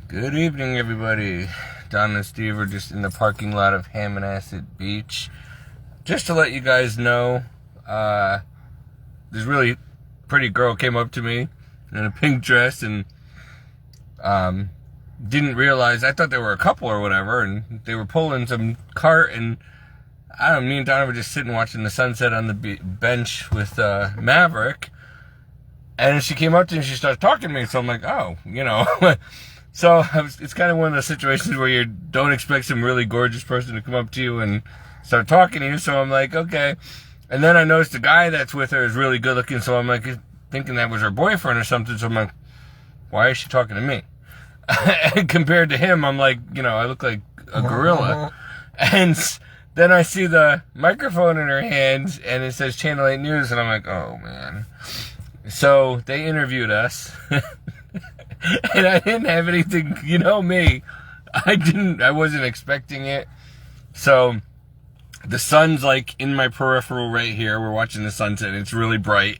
Good evening, everybody. Don and Steve are just in the parking lot of Hammonasset Beach. Just to let you guys know, this really pretty girl came up to me in a pink dress and didn't realize, I thought they were a couple or whatever, and they were pulling some cart, and I don't know, me and Donna were just sitting watching the sunset on the bench with Maverick, and she came up to me and she started talking to me, so I'm like, oh, you know. So it's kind of one of those situations where you don't expect some really gorgeous person to come up to you and start talking to you, so I'm like, okay. And then I noticed the guy that's with her is really good looking, so I'm like thinking that was her boyfriend or something, so I'm like, why is she talking to me? And compared to him, I'm like, you know, I look like a gorilla. And then I see the microphone in her hands, and it says Channel 8 News, and I'm like, oh, man. So they interviewed us, and I didn't have anything, you know me. I wasn't expecting it. So the sun's like in my peripheral right here. We're watching the sunset, and it's really bright.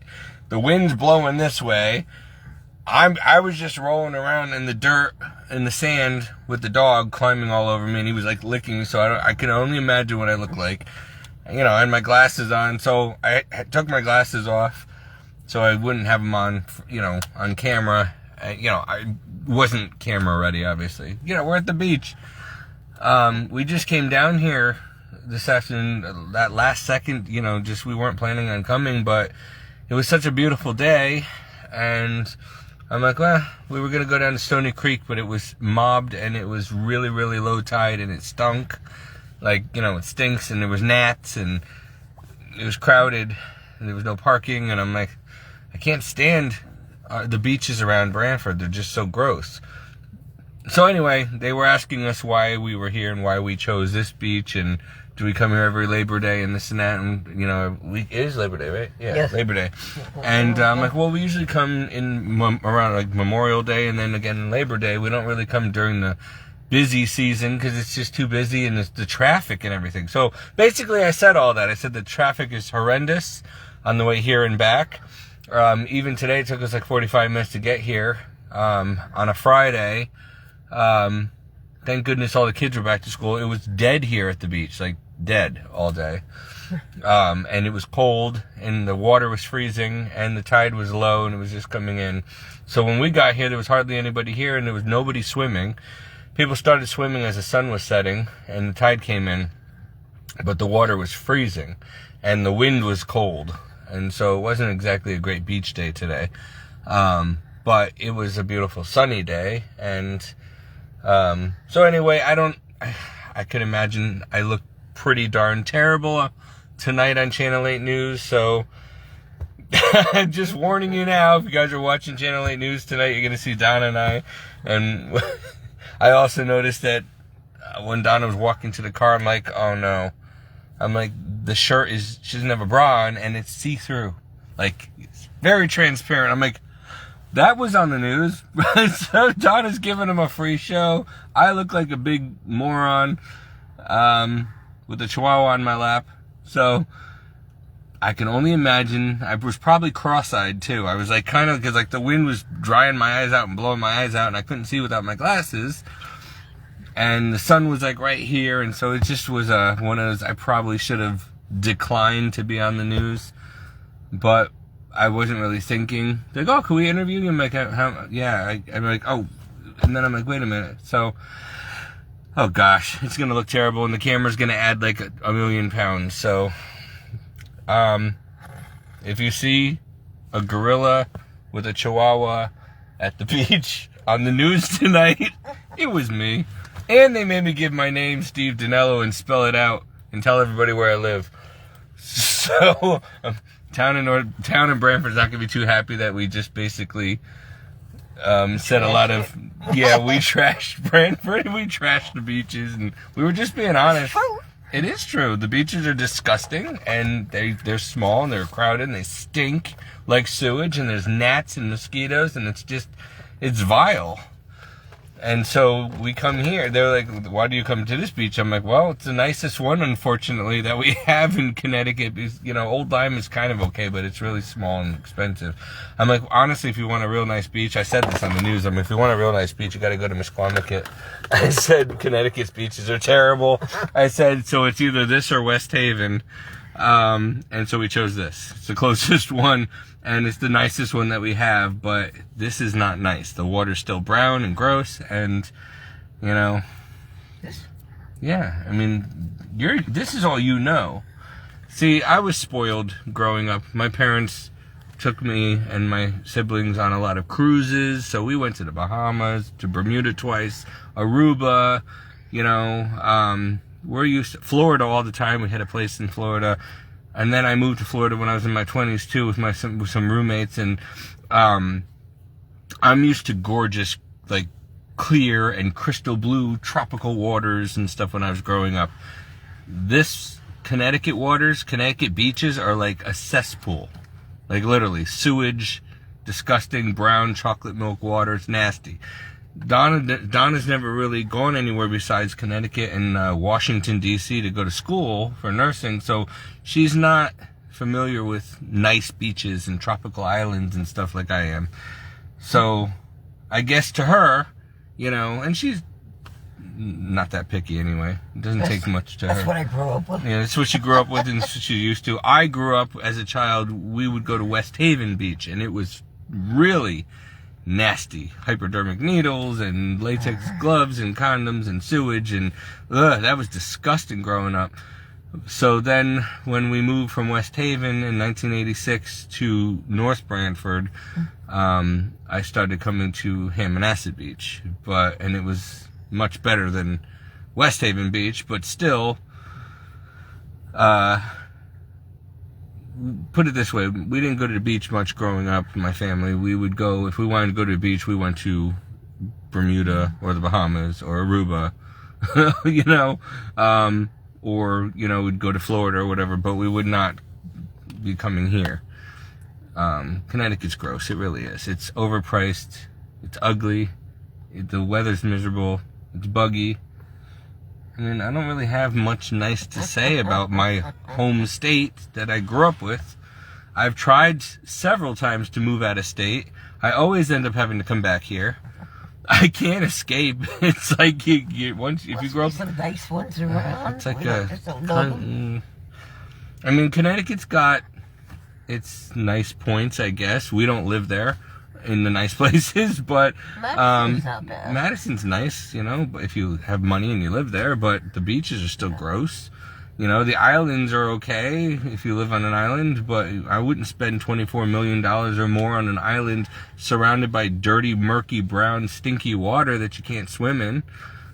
The wind's blowing this way. I was just rolling around in the dirt, in the sand, with the dog climbing all over me, and he was like licking me, so I can only imagine what I look like. You know, I had my glasses on, so I took my glasses off so I wouldn't have them on, you know, on camera. You know, I wasn't camera ready, obviously. You know, we're at the beach. We just came down here this afternoon, that last second, you know, just we weren't planning on coming, but it was such a beautiful day, and I'm like, well, we were going to go down to Stony Creek, but it was mobbed, and it was really, really low tide, and it stunk. Like, you know, it stinks, and there was gnats, and it was crowded, and there was no parking, and I'm like, I can't stand the beaches around Brantford. They're just so gross. So anyway, they were asking us why we were here and why we chose this beach, and do we come here every Labor Day and this and that, and, you know, it is Labor Day, right? Yeah, yes. Labor Day. And I'm like, well, we usually come in around, like, Memorial Day, and then again Labor Day. We don't really come during the busy season because it's just too busy, and it's the traffic and everything. So basically I said all that. I said the traffic is horrendous on the way here and back. Even today it took us like 45 minutes to get here on a Friday. Thank goodness all the kids were back to school. It was dead here at the beach, like dead all day. And it was cold, and the water was freezing, and the tide was low, and it was just coming in. So when we got here, there was hardly anybody here, and there was nobody swimming. People started swimming as the sun was setting, and the tide came in, but the water was freezing, and the wind was cold. And so it wasn't exactly a great beach day today. But it was a beautiful sunny day, and so anyway, I could imagine I look pretty darn terrible tonight on Channel 8 News, so I'm just warning you now, if you guys are watching Channel 8 News tonight, you're going to see Donna and I, and I also noticed that when Donna was walking to the car, I'm like, oh no, I'm like, the shirt she doesn't have a bra on, and it's see-through, like, it's very transparent. I'm like, that was on the news. So Donna's giving him a free show. I look like a big moron with a chihuahua on my lap. So I can only imagine. I was probably cross-eyed too. I was like kind of, because like the wind was drying my eyes out and blowing my eyes out, and I couldn't see without my glasses. And the sun was like right here, and so it just was one of those. I probably should have declined to be on the news, but I wasn't really thinking. They're like, oh, can we interview you? I'm like, yeah. I'm like, oh, and then I'm like, wait a minute. So, oh gosh, it's gonna look terrible, and the camera's gonna add like a million pounds. So, if you see a gorilla with a chihuahua at the beach on the news tonight, it was me. And they made me give my name, Steve Dinello, and spell it out and tell everybody where I live. So, Town in Brantford's not going to be too happy that we just basically said a lot of, yeah, we trashed Brantford, we trashed the beaches, and we were just being honest. It is true. The beaches are disgusting, and they're small, and they're crowded, and they stink like sewage, and there's gnats and mosquitoes, and it's vile. And so we come here. They're like, why do you come to this beach? I'm like, well, it's the nicest one, unfortunately, that we have in Connecticut. Because, you know, Old Lyme is kind of okay, but it's really small and expensive. I'm like, honestly, if you want a real nice beach, I said this on the news. I mean, if you want a real nice beach, you got to go to Misquamicut. I said, Connecticut's beaches are terrible. I said, so it's either this or West Haven. And so we chose this. It's the closest one, and it's the nicest one that we have, but this is not nice. The water's still brown and gross, and, you know, yeah, I mean, this is all you know. See, I was spoiled growing up. My parents took me and my siblings on a lot of cruises, so we went to the Bahamas, to Bermuda twice, Aruba, you know, we're used to Florida all the time. We had a place in Florida, and then I moved to Florida when I was in my 20s too, with some roommates, and I'm used to gorgeous, like, clear and crystal blue tropical waters and stuff when I was growing up. This Connecticut waters, Connecticut beaches are like a cesspool, like literally sewage, disgusting brown chocolate milk water. It's nasty. Donna's never really gone anywhere besides Connecticut and Washington, D.C. to go to school for nursing, so she's not familiar with nice beaches and tropical islands and stuff like I am. So I guess to her, you know, and she's not that picky anyway. It doesn't take much to her. That's what I grew up with. Yeah, that's what she grew up with and that's what she's used to. I grew up as a child, we would go to West Haven Beach, and it was really nasty. Hypodermic needles and latex gloves and condoms and sewage, and that was disgusting growing up. So then when we moved from West Haven in 1986 to North Branford, I started coming to Hammonasset Beach, and it was much better than West Haven Beach, but still, put it this way, we didn't go to the beach much growing up in my family. We would go, if we wanted to go to the beach, we went to Bermuda or the Bahamas or Aruba, you know, or, you know, we'd go to Florida or whatever, but we would not be coming here. Connecticut's gross, it really is. It's overpriced, it's ugly, the weather's miserable, it's buggy. I mean, I don't really have much nice to say about my home state that I grew up with. I've tried several times to move out of state. I always end up having to come back here. I can't escape. It's like if you grow up, some nice ones around. It's like I mean, Connecticut's got its nice points, I guess. We don't live there in the nice places, but Madison's not bad. Madison's nice, you know, if you have money and you live there, but the beaches are still gross. You know, the islands are okay if you live on an island, but I wouldn't spend $24 million or more on an island surrounded by dirty, murky, brown, stinky water that you can't swim in.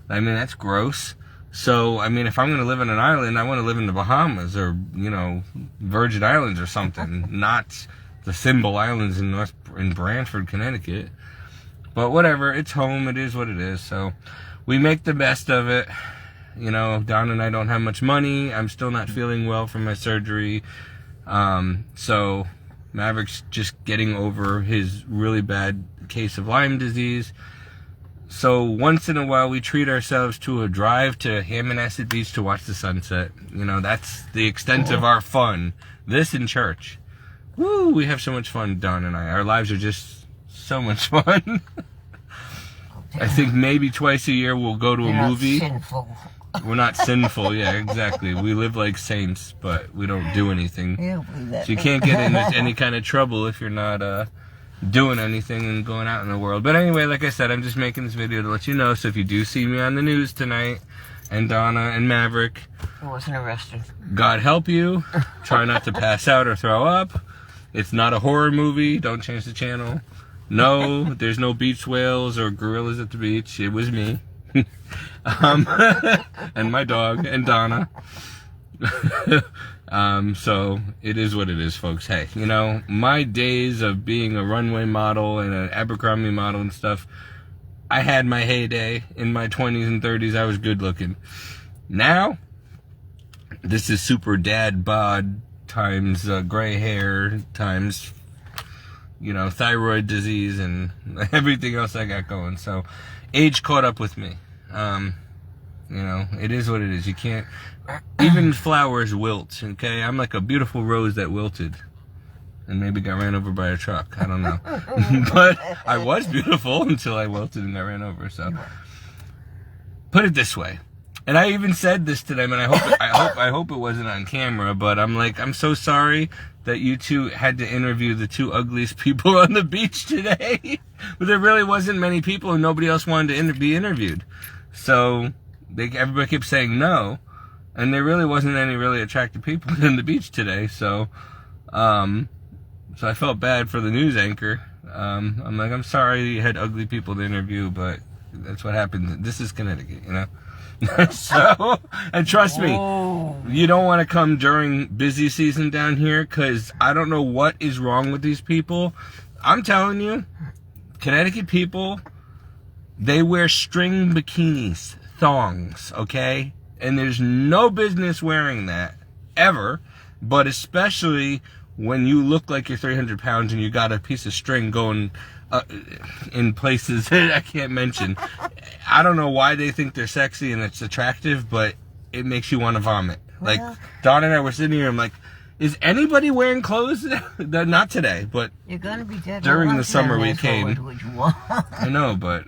I mean, that's gross. So, I mean, if I'm going to live on an island, I want to live in the Bahamas or, you know, Virgin Islands or something, not the Thimble Islands in Branford, Connecticut. But whatever, it's home, it is what it is. So we make the best of it. You know, Don and I don't have much money. I'm still not feeling well from my surgery. So Maverick's just getting over his really bad case of Lyme disease. So once in a while we treat ourselves to a drive to Hammonasset Beach to watch the sunset. You know, that's the extent of our fun. This in church. Woo, we have so much fun, Don and I. Our lives are just so much fun. I think maybe twice a year we'll go to a movie. Sinful. We're not sinful, yeah, exactly. We live like saints, but we don't do anything. So you can't get into any kind of trouble if you're not doing anything and going out in the world. But anyway, like I said, I'm just making this video to let you know. So if you do see me on the news tonight, and Donna and Maverick, I wasn't arrested. God help you. Try not to pass out or throw up. It's not a horror movie. Don't change the channel. No, there's no beach whales or gorillas at the beach. It was me. And my dog, and Donna. So it is what it is, folks. Hey, you know, my days of being a runway model and an Abercrombie model and stuff, I had my heyday in my 20s and 30s. I was good looking. Now, this is super dad bod times gray hair times thyroid disease and everything else I got going. So age caught up with me. It is what it is. You can't, even flowers wilt, okay? I'm like a beautiful rose that wilted and maybe got ran over by a truck. I don't know. But I was beautiful until I wilted and got ran over. So put it this way. And I even said this to them, and I hope it wasn't on camera, but I'm like, I'm so sorry that you two had to interview the two ugliest people on the beach today. But there really wasn't many people and nobody else wanted to be interviewed. So everybody kept saying no, and there really wasn't any really attractive people in the beach today. So I felt bad for the news anchor. I'm like, I'm sorry you had ugly people to interview, but that's what happens. This is Connecticut, So, and trust me, you don't want to come during busy season down here, because I don't know what is wrong with these people. I'm telling you, Connecticut people, they wear string bikinis, thongs, okay? And there's no business wearing that, ever, but especially when you look like you're 300 pounds and you got a piece of string going in places that I can't mention. I don't know why they think they're sexy and it's attractive, but it makes you want to vomit. Like, Dawn and I were sitting here, I'm like, is anybody wearing clothes? Not today, but you're gonna be dead during the summer we came. I know, but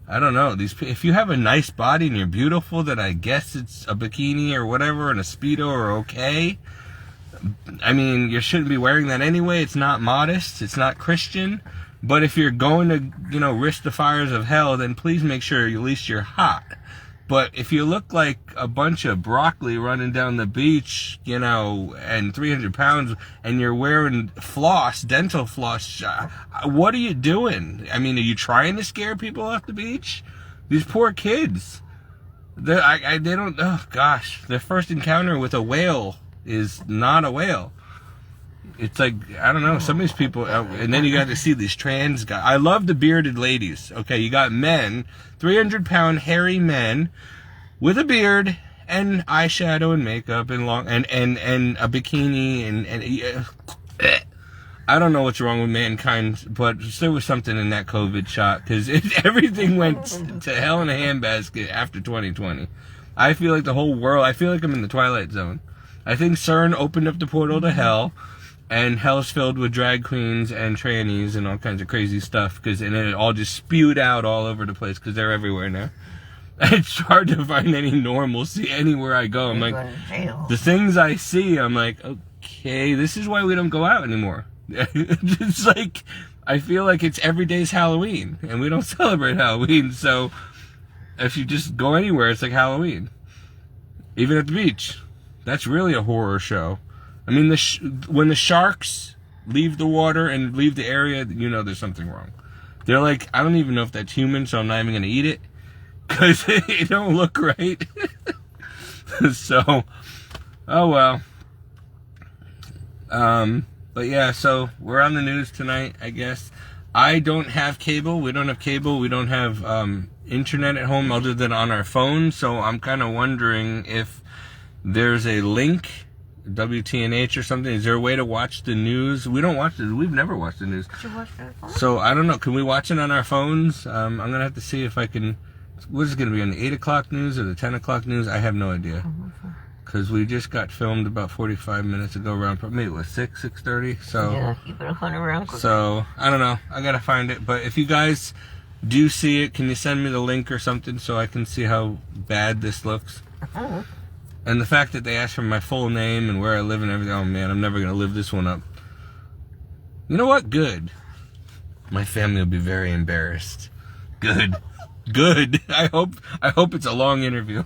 I don't know. If you have a nice body and you're beautiful, then I guess it's a bikini or whatever and a Speedo are okay. I mean, you shouldn't be wearing that anyway. It's not modest. It's not Christian. But if you're going to, risk the fires of hell, then please make sure at least you're hot. But if you look like a bunch of broccoli running down the beach, and 300 pounds, and you're wearing floss, dental floss, what are you doing? I mean, are you trying to scare people off the beach? These poor kids. They don't, oh gosh, their first encounter with a whale is not a whale. It's like, I don't know, some of these people, and then you got to see these trans guys. I love the bearded ladies. Okay, you got men, 300-pound hairy men with a beard and eyeshadow and makeup and long and a bikini and I don't know what's wrong with mankind, but there was something in that COVID shot, because everything went to hell in a handbasket after 2020. I feel like the whole world, I feel like I'm in the Twilight Zone. I think CERN opened up the portal to hell, and hell's filled with drag queens and trannies and all kinds of crazy stuff, and it all just spewed out all over the place, because they're everywhere now. It's hard to find any normalcy anywhere I go. I'm like, the things I see, I'm like, okay, this is why we don't go out anymore. It's like, I feel like it's every day's Halloween, and we don't celebrate Halloween, so if you just go anywhere, it's like Halloween. Even at the beach. That's really a horror show. I mean, when the sharks leave the water and leave the area, there's something wrong. They're like, I don't even know if that's human, so I'm not even going to eat it, because it don't look right. So, oh well. But yeah, so we're on the news tonight, I guess. I don't have cable. We don't have cable. We don't have internet at home other than on our phone, so I'm kind of wondering if there's a link, WTNH or something. Is there a way to watch the news? We don't watch it. We've never watched the news. Did you watch it on your phone? So I don't know. Can we watch it on our phones? I'm going to have to see if I can. What is it going to be, on the 8 o'clock news or the 10 o'clock news? I have no idea. Because we just got filmed about 45 minutes ago around, maybe it was 6:30. So, yeah, you better hunt around quick. So, I don't know. I got to find it. But if you guys do see it, can you send me the link or something so I can see how bad this looks? And the fact that they asked for my full name and where I live and everything, oh man, I'm never going to live this one up. You know what? Good. My family will be very embarrassed. Good. Good. I hope it's a long interview.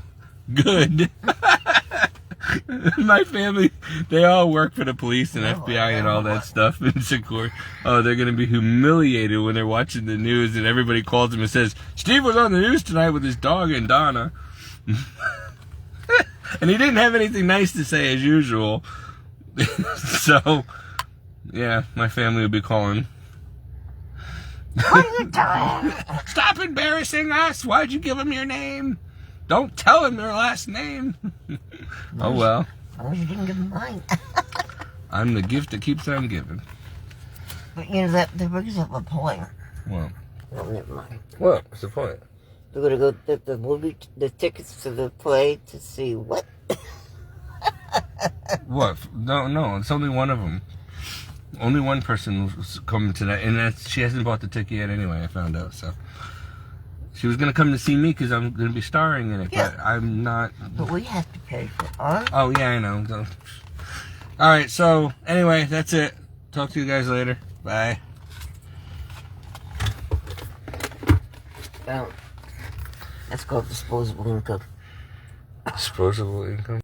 Good. My family, they all work for the police and FBI and all that stuff in Secor. Oh, they're going to be humiliated when they're watching the news and everybody calls them and says, Steve was on the news tonight with his dog and Donna. And he didn't have anything nice to say as usual. So, yeah, my family will be calling. What are you doing? Stop embarrassing us. Why'd you give him your name? Don't tell him their last name. Oh, well. As long as you didn't give him mine. I'm the gift that keeps on giving. But that brings up a point. What? Well, never mind. What? What's the point? We're gonna go get the movie, the tickets to the play to see what? What? No, it's only one of them. Only one person was coming tonight, and she hasn't bought the ticket yet anyway, I found out, so. She was going to come to see me because I'm going to be starring in it, but I'm not. But we have to pay for ours. Oh, yeah, I know. So. All right, so anyway, that's it. Talk to you guys later. Bye. That's called disposable income. Disposable income?